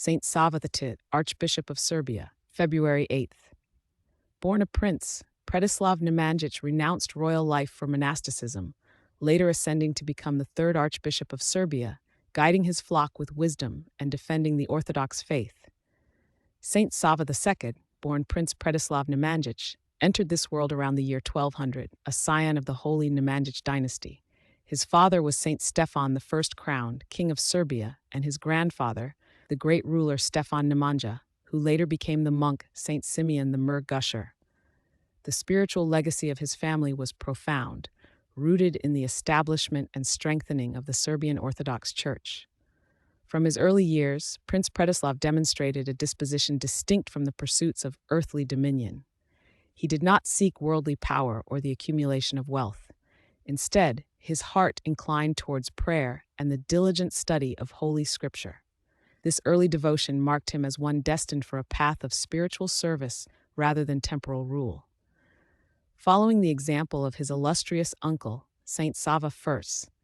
Saint Sava the Archbishop of Serbia, February 8th. Born a prince, Predislav Nemanjić renounced royal life for monasticism, later ascending to become the third Archbishop of Serbia, guiding his flock with wisdom and defending the Orthodox faith. Saint Sava II, born Prince Predislav Nemanjić, entered this world around the year 1200, a scion of the Holy Nemanjić dynasty. His father was Saint Stefan I Crowned, King of Serbia, and his grandfather, the great ruler Stefan Nemanja, who later became the monk Saint Simeon the Gusher. The spiritual legacy of his family was profound, rooted in the establishment and strengthening of the Serbian Orthodox Church. From his early years, Prince Predislav demonstrated a disposition distinct from the pursuits of earthly dominion. He did not seek worldly power or the accumulation of wealth. Instead, his heart inclined towards prayer and the diligent study of Holy Scripture. This early devotion marked him as one destined for a path of spiritual service rather than temporal rule. Following the example of his illustrious uncle, Saint Sava I,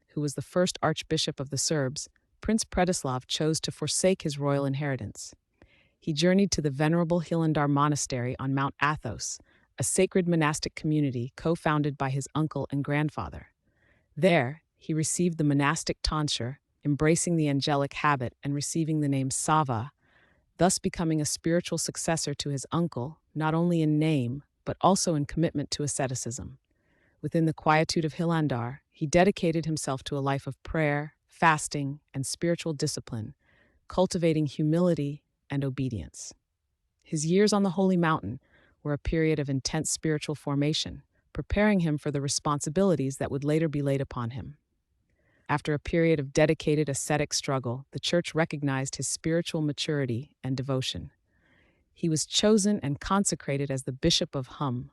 who was the first Archbishop of the Serbs, Prince Predislav chose to forsake his royal inheritance. He journeyed to the venerable Hilandar Monastery on Mount Athos, a sacred monastic community co-founded by his uncle and grandfather. There, he received the monastic tonsure, embracing the angelic habit and receiving the name Sava, thus becoming a spiritual successor to his uncle, not only in name, but also in commitment to asceticism. Within the quietude of Hilandar, he dedicated himself to a life of prayer, fasting, and spiritual discipline, cultivating humility and obedience. His years on the Holy Mountain were a period of intense spiritual formation, preparing him for the responsibilities that would later be laid upon him. After a period of dedicated ascetic struggle, the Church recognized his spiritual maturity and devotion. He was chosen and consecrated as the Bishop of Hum,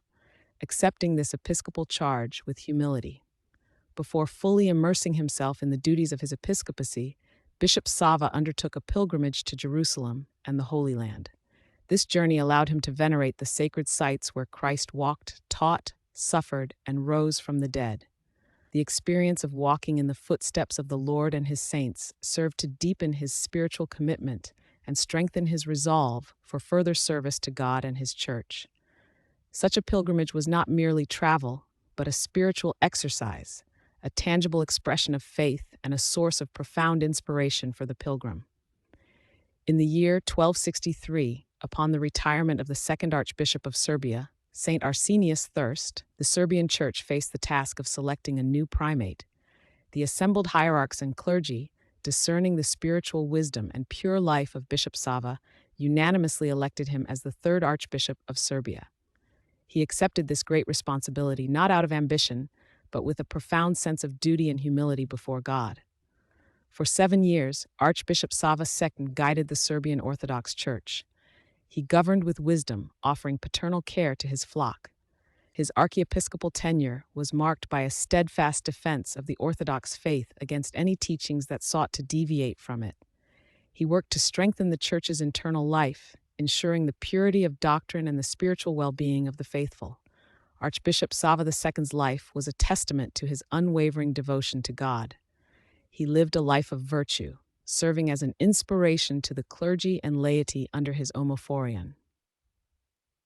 accepting this episcopal charge with humility. Before fully immersing himself in the duties of his episcopacy, Bishop Sava undertook a pilgrimage to Jerusalem and the Holy Land. This journey allowed him to venerate the sacred sites where Christ walked, taught, suffered, and rose from the dead. The experience of walking in the footsteps of the Lord and his saints served to deepen his spiritual commitment and strengthen his resolve for further service to God and his Church. Such a pilgrimage was not merely travel, but a spiritual exercise, a tangible expression of faith and a source of profound inspiration for the pilgrim. In the year 1263, upon the retirement of the second Archbishop of Serbia, Saint Arsenius Thirst, the Serbian Church faced the task of selecting a new primate. The assembled hierarchs and clergy, discerning the spiritual wisdom and pure life of Bishop Sava, unanimously elected him as the third Archbishop of Serbia. He accepted this great responsibility not out of ambition, but with a profound sense of duty and humility before God. For 7 years, Archbishop Sava II guided the Serbian Orthodox Church. He governed with wisdom, offering paternal care to his flock. His archiepiscopal tenure was marked by a steadfast defense of the Orthodox faith against any teachings that sought to deviate from it. He worked to strengthen the Church's internal life, ensuring the purity of doctrine and the spiritual well-being of the faithful. Archbishop Sava II's life was a testament to his unwavering devotion to God. He lived a life of virtue, serving as an inspiration to the clergy and laity under his omophorion.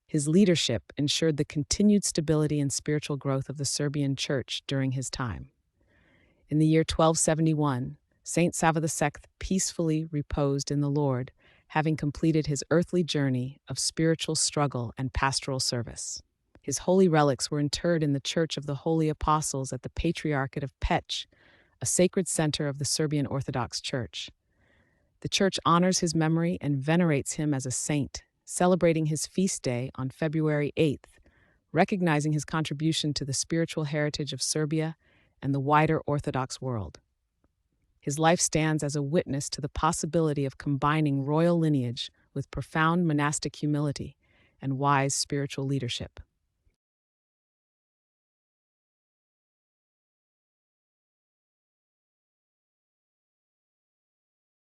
His leadership ensured the continued stability and spiritual growth of the Serbian Church during his time. In the year 1271, Saint Sava II peacefully reposed in the Lord, having completed his earthly journey of spiritual struggle and pastoral service. His holy relics were interred in the Church of the Holy Apostles at the Patriarchate of Peć, a sacred center of the Serbian Orthodox Church. The Church honors his memory and venerates him as a saint, celebrating his feast day on February 8th, recognizing his contribution to the spiritual heritage of Serbia and the wider Orthodox world. His life stands as a witness to the possibility of combining royal lineage with profound monastic humility and wise spiritual leadership.